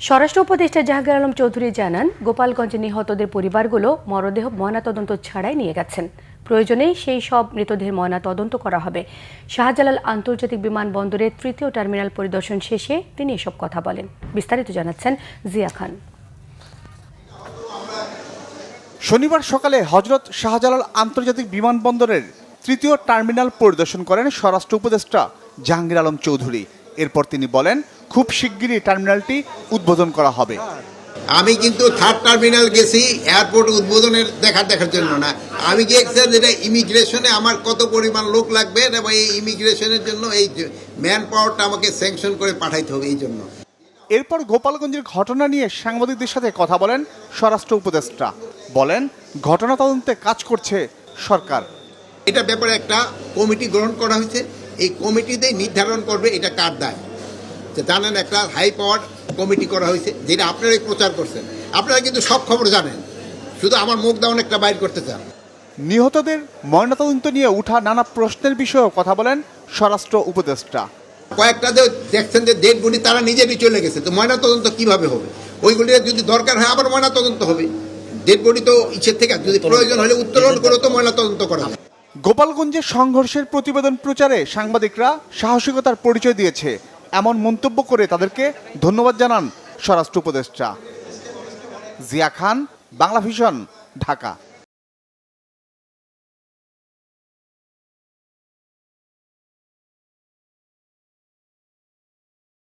স্বরাষ্ট্র উপদেষ্টা জাহাঙ্গীর আলম চৌধুরী জানান, গোপালগঞ্জে নিহতদের পরিবারগুলো মরদেহ ময়নাতদন্ত ছাড়াই নিয়ে গেছেন। প্রয়োজনে সেই সব মৃতদেহের ময়নাতদন্ত করা হবে। শাহজালাল আন্তর্জাতিক বিমানবন্দরের তৃতীয় টার্মিনাল পরিদর্শন শেষে তিনি এসব কথা বলেন। বিস্তারিত জানাচ্ছেন জিয়া খান। শনিবার সকালে হযরত শাহজালাল আন্তর্জাতিক বিমানবন্দরের তৃতীয় টার্মিনাল পরিদর্শন করেন স্বরাষ্ট্র উপদেষ্টা জাহাঙ্গীর আলম চৌধুরী। এরপর তিনি বলেন, খুব শিগগিরই টার্মিনালটি উদ্বোধন করা হবে। আমি কিন্তু থার্ড টার্মিনাল গেছি এয়ারপোর্ট উদ্বোধনের দেখার জন্য না। আমি গিয়েছি যেটা ইমিগ্রেশনে আমার কত পরিমাণ লোক লাগবে এবং এই ইমিগ্রেশনের জন্য এই ম্যান পাওয়ারটা আমাকে স্যাংশন করে পাঠাইতে হবে এই জন্য। এরপর গোপালগঞ্জের ঘটনা নিয়ে সাংবাদিকদের সাথে কথা বলেন স্বরাষ্ট্র উপদেষ্টা। বলেন, ঘটনা তদন্তে কাজ করছে সরকার। এটা ব্যাপারে একটা কমিটি গ্রহণ করা হয়েছে। এই কমিটিতে নির্ধারণ করবে এটা কার দায়। জানেন, একটা হাই পাওয়ার কমিটি করা হয়েছে, যেটা আপনারাই প্রচার করছেন। আপনারা কিন্তু সব খবর জানেন, শুধু আমার মুখ দাউন একটা বাইর করতে চান। নিহতদের ময়নাতদন্ত নিয়ে উঠা নানা প্রশ্নের বিষয়েও কথা বলেন স্বরাষ্ট্র উপদেষ্টা। কয়েকটা যে দেখছেন যে ডেড বডি তারা নিজেরই চলে গেছে, তো ময়নাতদন্ত কিভাবে হবে? ওইগুলি যদি দরকার হয় আবার ময়নাতদন্ত হবে। ডেড বডি তো ইচ্ছের থেকে যদি প্রয়োজন হলে উত্তোলন করে তো ময়নাতদন্ত করা হবে। গোপালগঞ্জে সংঘর্ষের প্রতিবেদন প্রচারে সাংবাদিকরা সাহসিকতার পরিচয় দিয়েছে, এমন মন্তব্য করে তাদেরকে ধন্যবাদ জানান স্বরাষ্ট্র উপদেষ্টা। জিয়া খান, বাংলা ভিশন, ঢাকা।